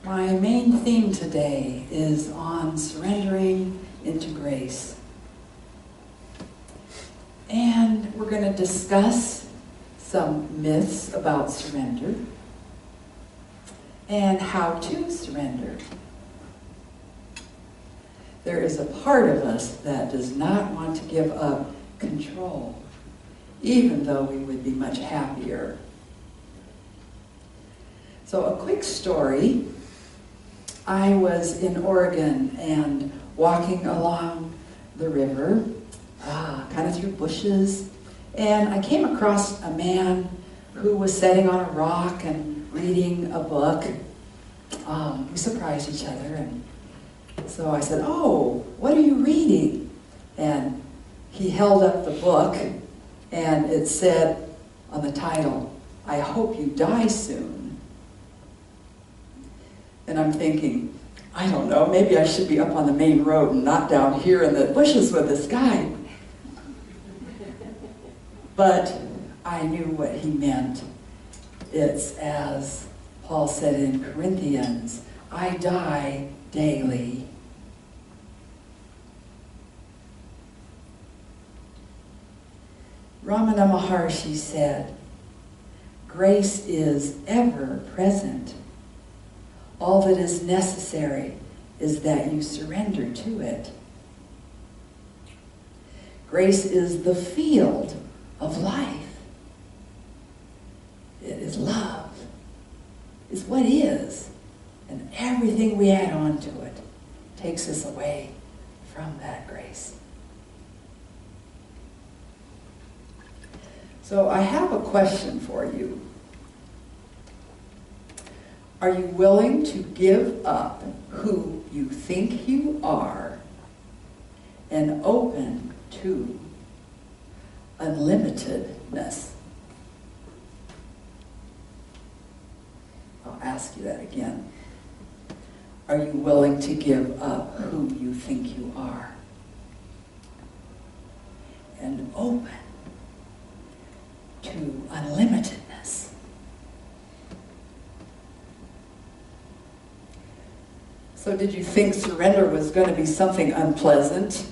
My main theme today is on surrendering into grace. And we're going to discuss some myths about surrender and how to surrender. There is a part of us that does not want to give up control, even though we would be much happier. So a quick story. I was in Oregon and walking along the river, kind of through bushes, and I came across a man who was sitting on a rock and reading a book. We surprised each other, and so I said, "Oh, what are you reading?" And he held up the book, and it said on the title, "I hope you die soon." And I'm thinking, I don't know, maybe I should be up on the main road and not down here in the bushes with this guy. But I knew what he meant. It's as Paul said in Corinthians, I die daily. Ramana Maharshi said, grace is ever present. All that is necessary is that you surrender to it. Grace is the field of life. It is love. It's what is. And everything we add on to it takes us away from that grace. So I have a question for you. Are you willing to give up who you think you are and open to unlimitedness? I'll ask you that again. Are you willing to give up who you think you are and open to unlimitedness? So did you think surrender was going to be something unpleasant?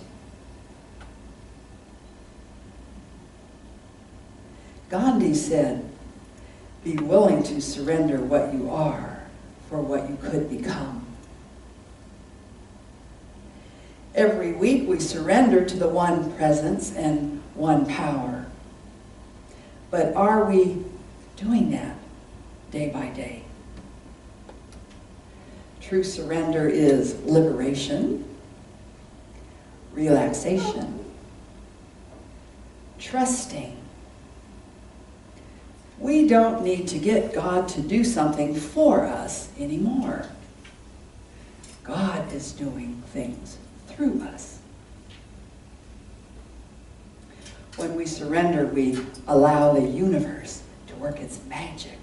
Gandhi said, be willing to surrender what you are for what you could become. Every week we surrender to the one presence and one power. But are we doing that day by day? True surrender is liberation, relaxation, trusting. We don't need to get God to do something for us anymore. God is doing things through us. When we surrender, we allow the universe to work its magic.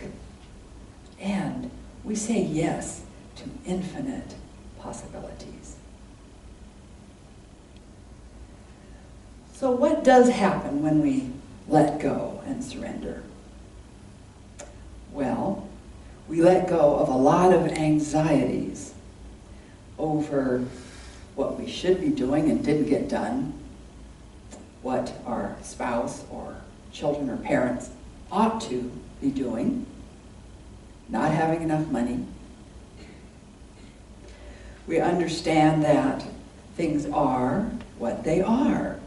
And we say yes to infinite possibilities. So what does happen when we let go and surrender? Well, we let go of a lot of anxieties over what we should be doing and didn't get done, what our spouse or children or parents ought to be doing, not having enough money. We understand that things are what they are,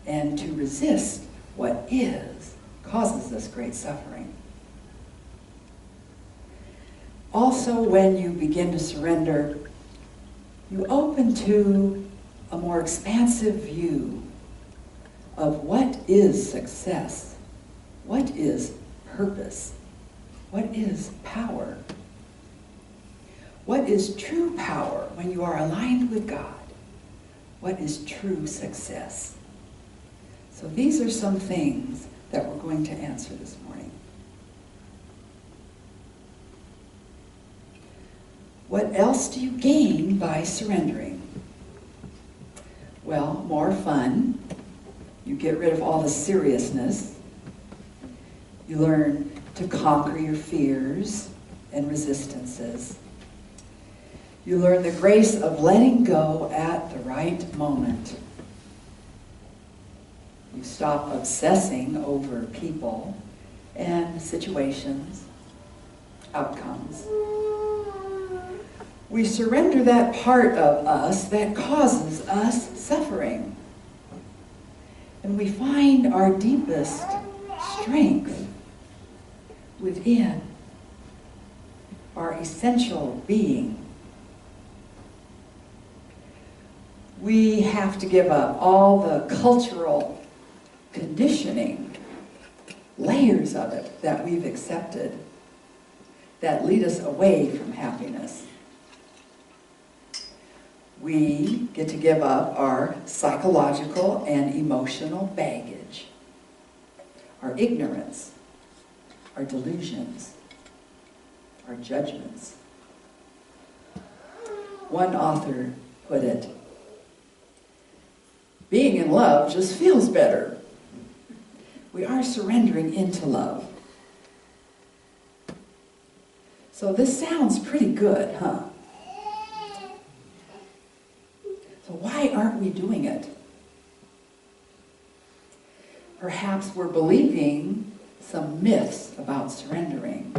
and to resist what is causes us great suffering. Also, when you begin to surrender, you open to a more expansive view of what is success, what is purpose, what is power. What is true power when you are aligned with God? What is true success? So these are some things that we're going to answer this morning. What else do you gain by surrendering? Well, more fun. You get rid of all the seriousness. You learn to conquer your fears and resistances. You learn the grace of letting go at the right moment. You stop obsessing over people and situations, outcomes. We surrender that part of us that causes us suffering. And we find our deepest strength within our essential being. We have to give up all the cultural conditioning, layers of it that we've accepted that lead us away from happiness. We get to give up our psychological and emotional baggage, our ignorance, our delusions, our judgments. One author put it, being in love just feels better. We are surrendering into love. So this sounds pretty good, huh? So why aren't we doing it? Perhaps we're believing some myths about surrendering.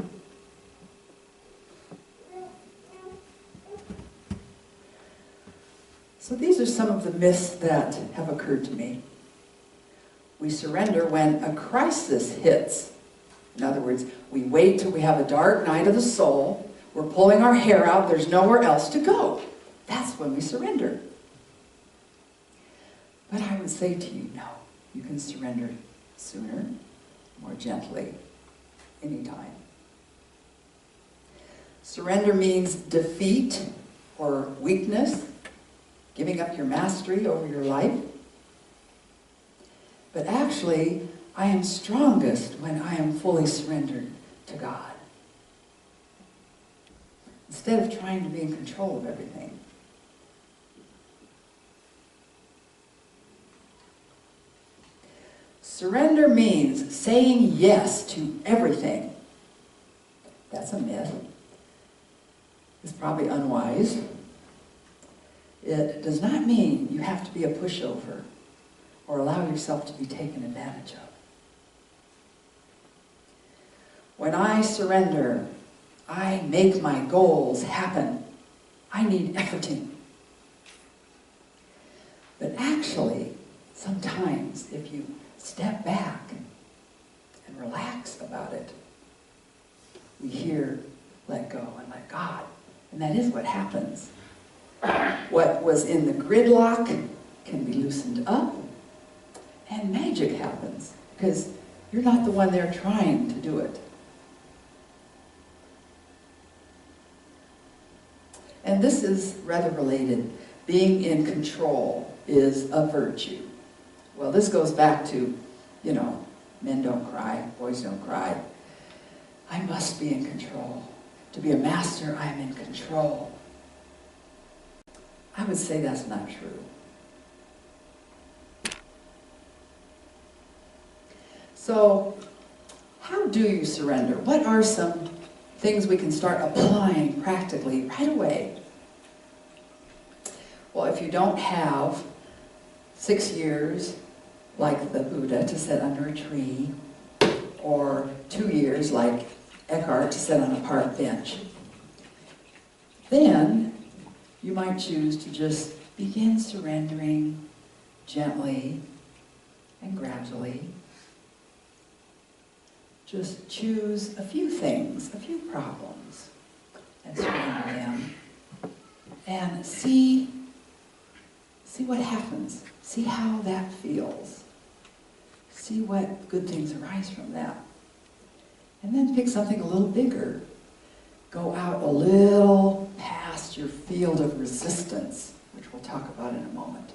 So these are some of the myths that have occurred to me. We surrender when a crisis hits. In other words, we wait till we have a dark night of the soul, we're pulling our hair out, there's nowhere else to go. That's when we surrender. But I would say to you, no, you can surrender sooner, more gently, anytime. Surrender means defeat or weakness, giving up your mastery over your life. But actually, I am strongest when I am fully surrendered to God. Instead of trying to be in control of everything. Surrender means saying yes to everything. That's a myth. It's probably unwise. It does not mean you have to be a pushover or allow yourself to be taken advantage of. When I surrender, I make my goals happen. I need everything. But actually, sometimes if you step back and relax about it, we hear, let go and let God. And that is what happens. What was in the gridlock can be loosened up, and magic happens, because you're not the one there trying to do it. And this is rather related. Being in control is a virtue. Well, this goes back to, men don't cry, boys don't cry. I must be in control. To be a master, I am in control. I would say that's not true. So, how do you surrender? What are some things we can start applying practically right away? Well, if you don't have 6 years like the Buddha to sit under a tree, or 2 years like Eckhart to sit on a park bench, then you might choose to just begin surrendering gently and gradually. Just choose a few things, a few problems, and surrender them. And see what happens. See how that feels. See what good things arise from that. And then pick something a little bigger. Go out a little past your field of resistance, which we'll talk about in a moment.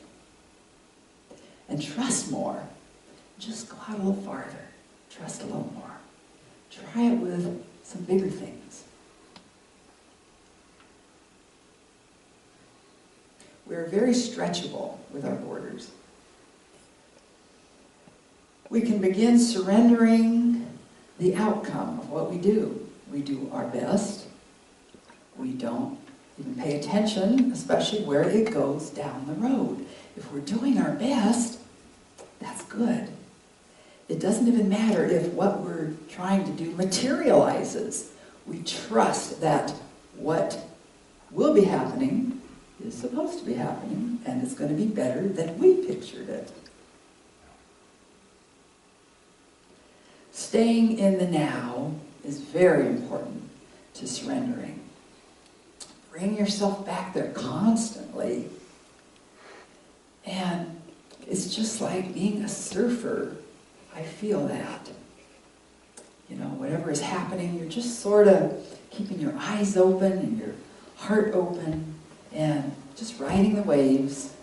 And trust more. Just go out a little farther. Trust a little more. Try it with some bigger things. We're very stretchable with our borders. We can begin surrendering the outcome of what we do. We do our best. We don't You can pay attention, especially where it goes down the road. If we're doing our best, that's good. It doesn't even matter if what we're trying to do materializes. We trust that what will be happening is supposed to be happening, and it's going to be better than we pictured it. Staying in the now is very important to surrendering. Bring yourself back there constantly. And it's just like being a surfer. I feel that. You know, whatever is happening, you're just sort of keeping your eyes open and your heart open and just riding the waves.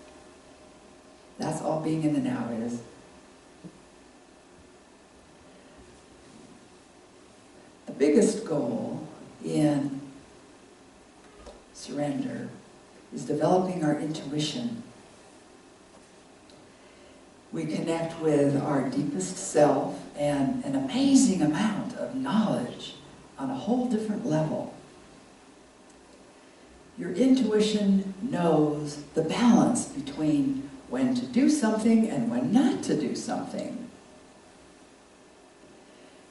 That's all being in the now is. The biggest goal in surrender is developing our intuition. We connect with our deepest self and an amazing amount of knowledge on a whole different level. Your intuition knows the balance between when to do something and when not to do something.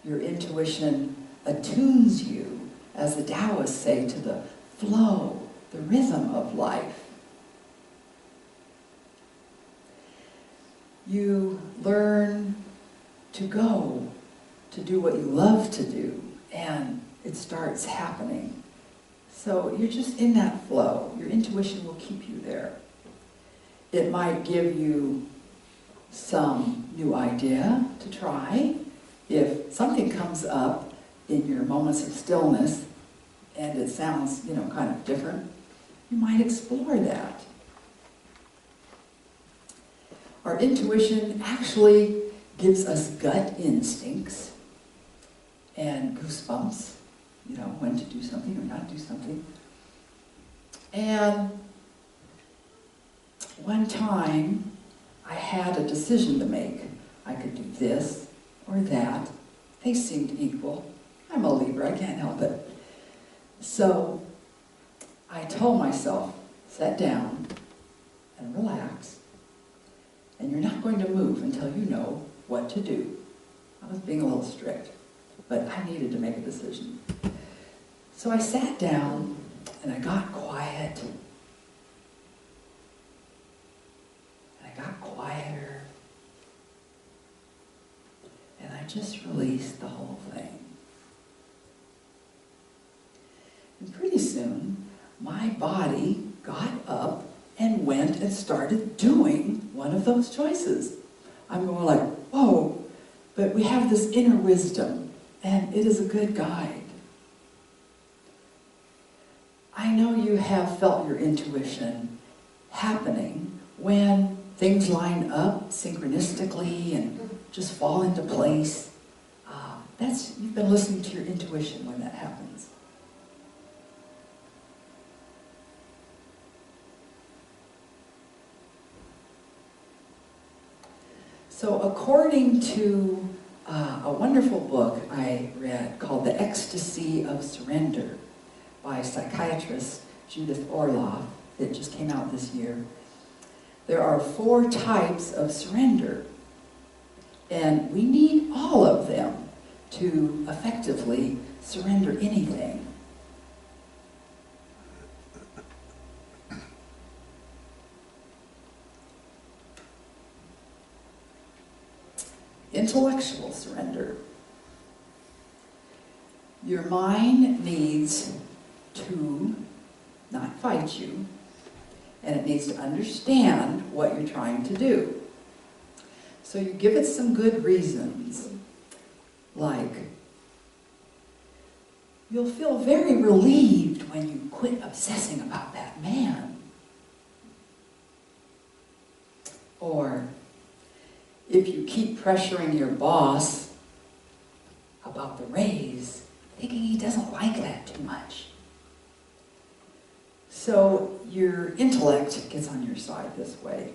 Your intuition attunes you, as the Taoists say, to the flow, the rhythm of life. You learn to go to do what you love to do, and it starts happening. So you're just in that flow. Your intuition will keep you there. It might give you some new idea to try. If something comes up in your moments of stillness and it sounds, kind of different, you might explore that. Our intuition actually gives us gut instincts and goosebumps, when to do something or not do something. And one time, I had a decision to make. I could do this or that. They seemed equal. I'm a Libra, I can't help it. So I told myself, sit down and relax, and you're not going to move until you know what to do. I was being a little strict, but I needed to make a decision. So I sat down and I got quiet. And I got quieter. And I just released the whole thing. And pretty soon, my body got up and went and started doing one of those choices. I'm going like, whoa, but we have this inner wisdom, and it is a good guide. I know you have felt your intuition happening when things line up synchronistically and just fall into place. You've been listening to your intuition when that happens. So according to a wonderful book I read called The Ecstasy of Surrender by psychiatrist Judith Orloff, that just came out this year, there are 4 types of surrender. And we need all of them to effectively surrender anything. Intellectual surrender. Your mind needs to not fight you, and it needs to understand what you're trying to do. So you give it some good reasons, like, you'll feel very relieved when you quit obsessing about that man. Or, if you keep pressuring your boss about the raise, thinking he doesn't like that too much. So your intellect gets on your side this way.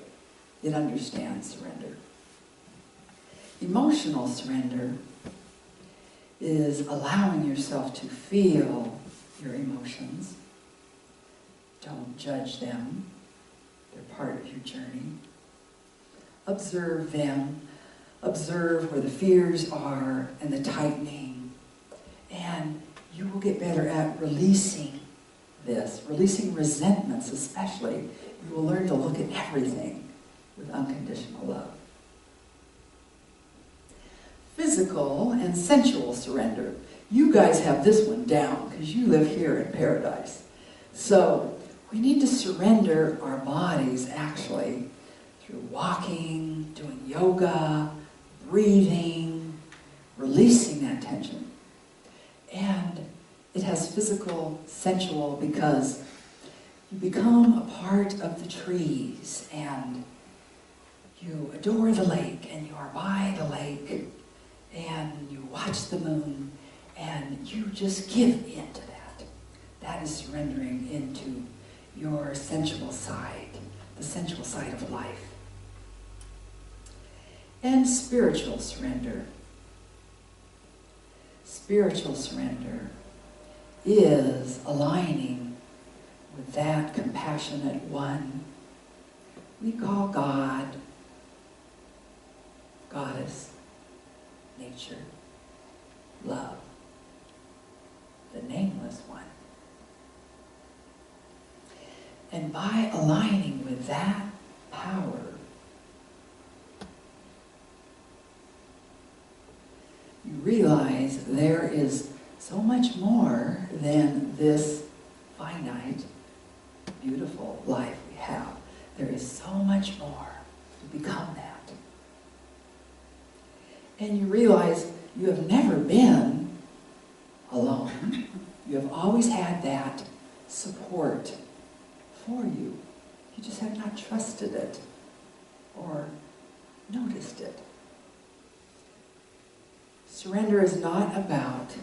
It understands surrender. Emotional surrender is allowing yourself to feel your emotions Don't judge them. They're part of your journey. Observe them. Observe where the fears are and the tightening. And you will get better at releasing this, releasing resentments especially. You will learn to look at everything with unconditional love. Physical and sensual surrender. You guys have this one down because you live here in paradise. So we need to surrender our bodies actually through walking, doing yoga, breathing, releasing that tension. And it has physical, sensual, because you become a part of the trees and you adore the lake and you are by the lake and you watch the moon and you just give into that. That is surrendering into your sensual side, the sensual side of life. And spiritual surrender. Spiritual surrender is aligning with that compassionate one we call God, Goddess, nature, love, the nameless one. And by aligning with that power, you realize there is so much more than this finite, beautiful life we have. There is so much more to become that. And you realize you have never been alone. You have always had that support for you. You just have not trusted it or noticed it. Surrender is not about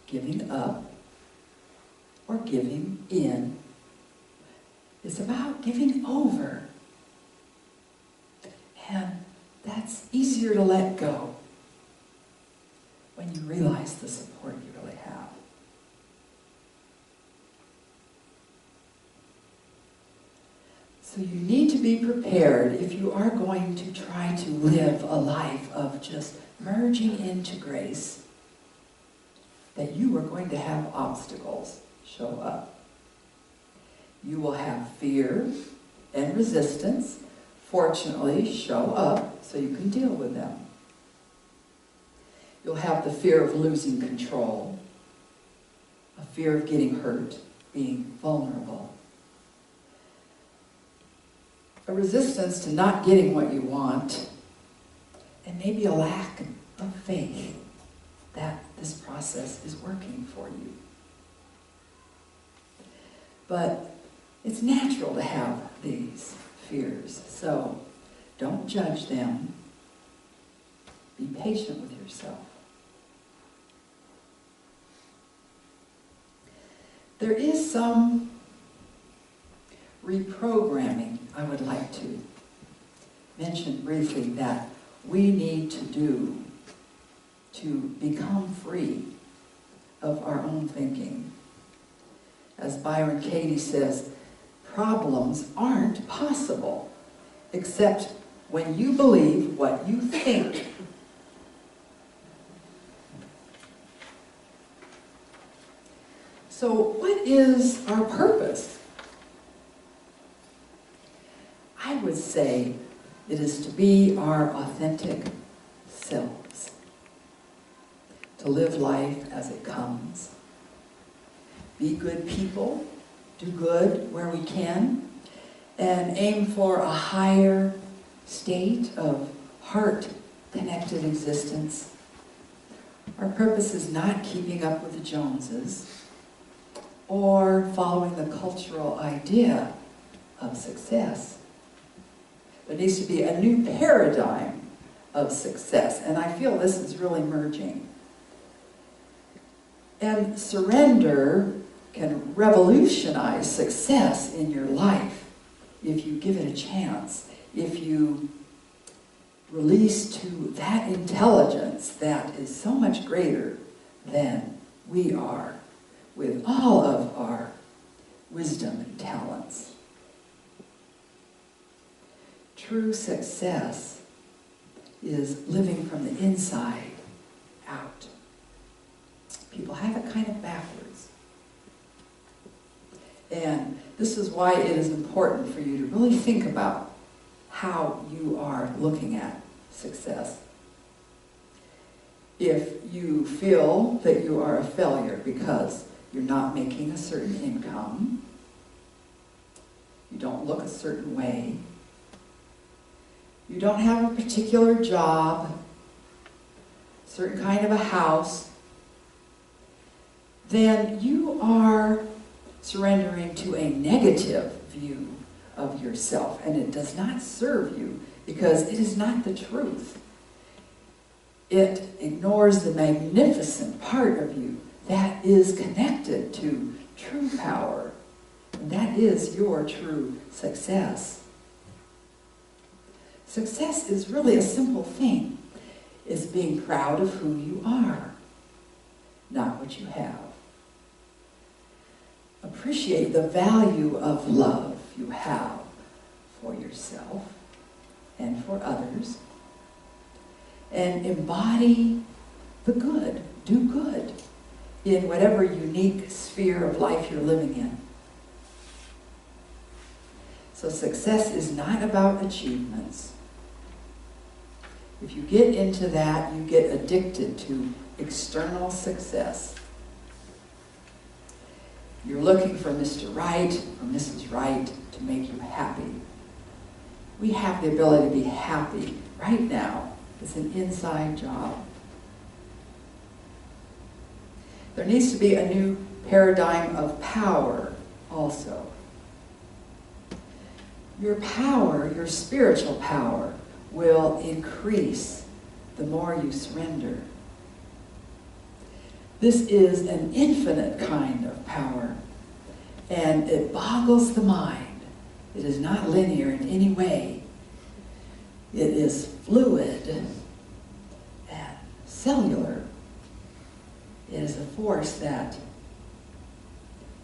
giving up or giving in. It's about giving over. And that's easier to let go when you realize the support you really have. So you need to be prepared if you are going to try to live a life of just merging into grace, that you are going to have obstacles show up. You will have fear and resistance, fortunately, show up so you can deal with them. You'll have the fear of losing control, a fear of getting hurt, being vulnerable, a resistance to not getting what you want, and maybe a lack of faith that this process is working for you. But it's natural to have these fears, so don't judge them. Be patient with yourself. There is some reprogramming I would like to mention briefly that we need to do to become free of our own thinking. As Byron Katie says, problems aren't possible except when you believe what you think. So what is our purpose? I would say it is to be our authentic selves, to live life as it comes, be good people, do good where we can, and aim for a higher state of heart-connected existence. Our purpose is not keeping up with the Joneses or following the cultural idea of success. There needs to be a new paradigm of success, and I feel this is really merging. And surrender can revolutionize success in your life if you give it a chance, if you release to that intelligence that is so much greater than we are, with all of our wisdom and talents. True success is living from the inside out. People have it kind of backwards. And this is why it is important for you to really think about how you are looking at success. If you feel that you are a failure because you're not making a certain income, you don't look a certain way, you don't have a particular job, a certain kind of a house, then you are surrendering to a negative view of yourself, and it does not serve you because it is not the truth. It ignores the magnificent part of you that is connected to true power, and that is your true success. Success is really a simple thing. It's being proud of who you are, not what you have. Appreciate the value of love you have for yourself and for others. And embody the good. Do good in whatever unique sphere of life you're living in. So success is not about achievements. If you get into that, you get addicted to external success. You're looking for Mr. Right or Mrs. Right to make you happy. We have the ability to be happy right now. It's an inside job. There needs to be a new paradigm of power also. Your power, your spiritual power, will increase the more you surrender. This is an infinite kind of power, and it boggles the mind. It is not linear in any way. It is fluid and cellular. It is a force that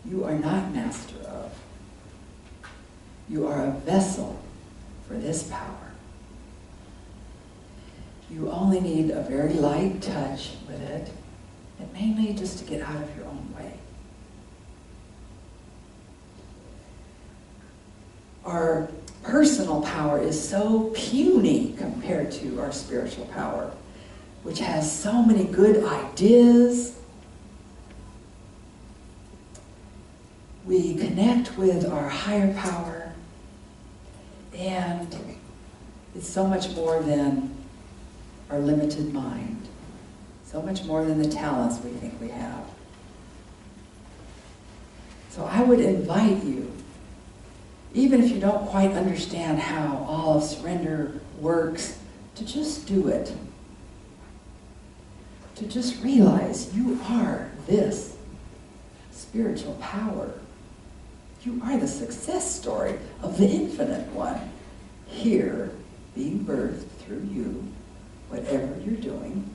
you are not master of. You are a vessel for this power. You only need a very light touch with it, and mainly just to get out of your own way. Our personal power is so puny compared to our spiritual power, which has so many good ideas. We connect with our higher power, and it's so much more than our limited mind, so much more than the talents we think we have. So I would invite you, even if you don't quite understand how all of surrender works, to just do it. To just realize you are this spiritual power. You are the success story of the infinite one, here being birthed through you, whatever you're doing.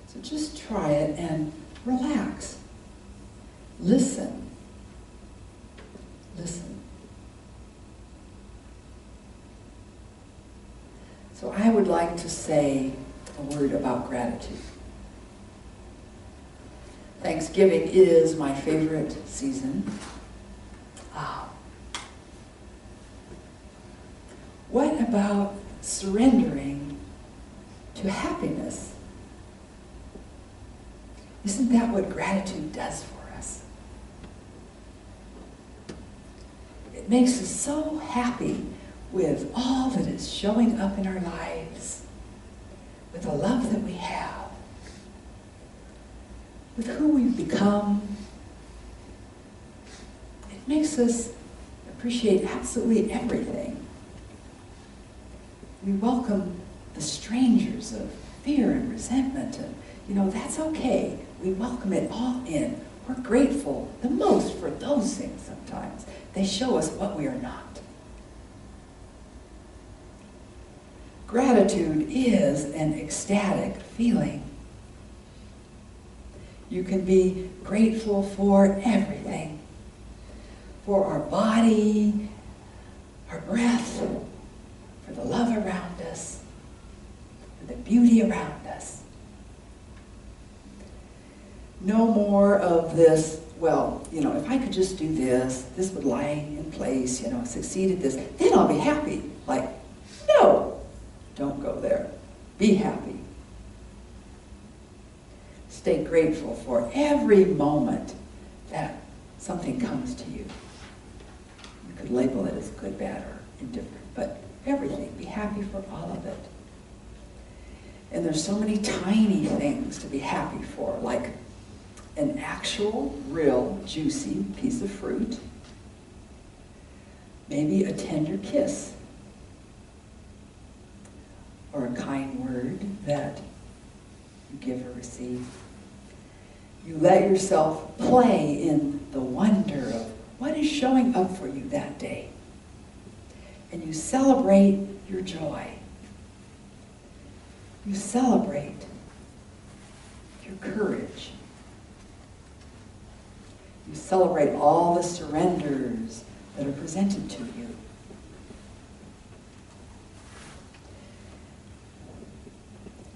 So just try it and relax. Listen. Listen. So I would like to say a word about gratitude. Thanksgiving is my favorite season. What about surrendering to happiness? Isn't that what gratitude does for us? It makes us so happy with all that is showing up in our lives, with the love that we have, with who we've become. It makes us appreciate absolutely everything. We welcome the strangers of fear and resentment, and that's okay. We welcome it all in. We're grateful the most for those things sometimes. They show us what we are not. Gratitude is an ecstatic feeling. You can be grateful for everything. For our body, our breath, for the love around us, for the beauty around us. No more of this, well, if I could just do this, this would lie in place, succeed at this, then I'll be happy. Like, no, don't go there. Be happy. Stay grateful for every moment that something comes to you. You could label it as good, bad, or indifferent, but everything. Be happy for all of it. And there's so many tiny things to be happy for, like an actual, real, juicy piece of fruit, maybe a tender kiss, or a kind word that you give or receive. You let yourself play in the wonder of what is showing up for you that day. And you celebrate your joy. You celebrate your courage. You celebrate all the surrenders that are presented to you.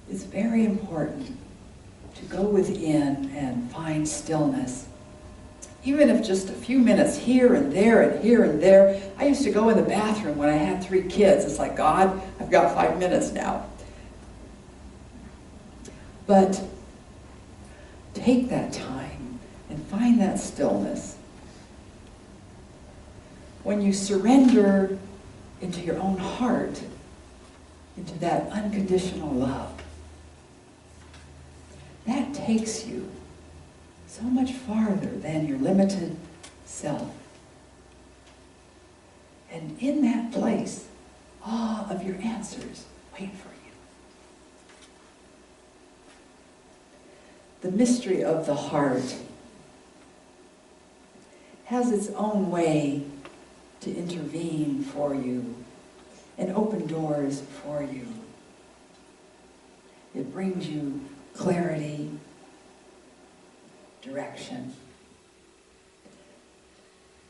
It's very important to go within and find stillness. Even if just a few minutes here and there and here and there. I used to go in the bathroom when I had 3 kids. It's like, God, I've got 5 minutes now. But take that time and find that stillness. When you surrender into your own heart, into that unconditional love, that takes you so much farther than your limited self. And in that place, all of your answers wait for you. The mystery of the heart has its own way to intervene for you and open doors for you. It brings you clarity, direction.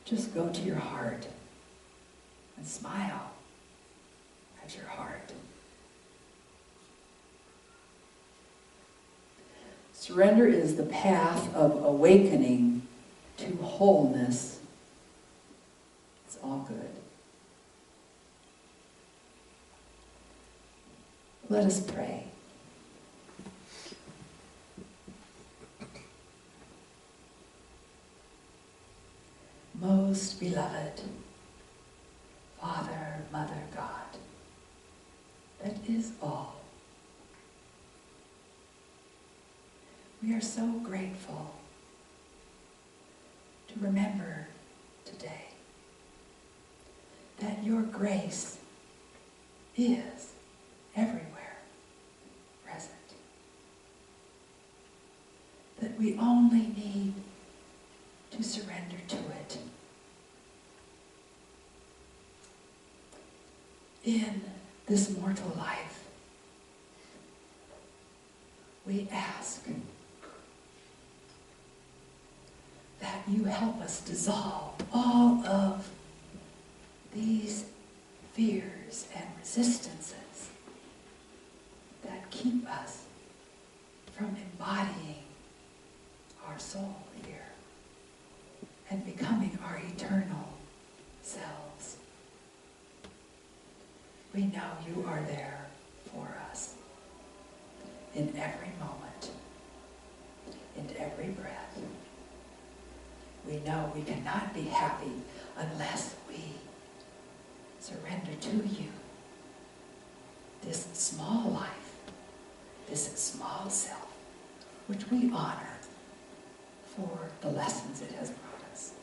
Just go to your heart and smile at your heart. Surrender is the path of awakening to wholeness. It's all good. Let us pray. Most beloved Father, Mother, God, that is all. We are so grateful to remember today that your grace is everywhere present. That we only need to surrender to it. In this mortal life, we ask that you help us dissolve all of these fears and resistances that keep us from embodying our soul here and becoming our eternal selves. We know you are there for us in every moment, in every breath. We know we cannot be happy unless we surrender to you this small life, this small self, which we honor for the lessons it has brought us.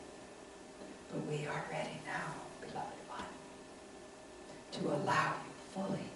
But we are ready now, beloved one, to allow you fully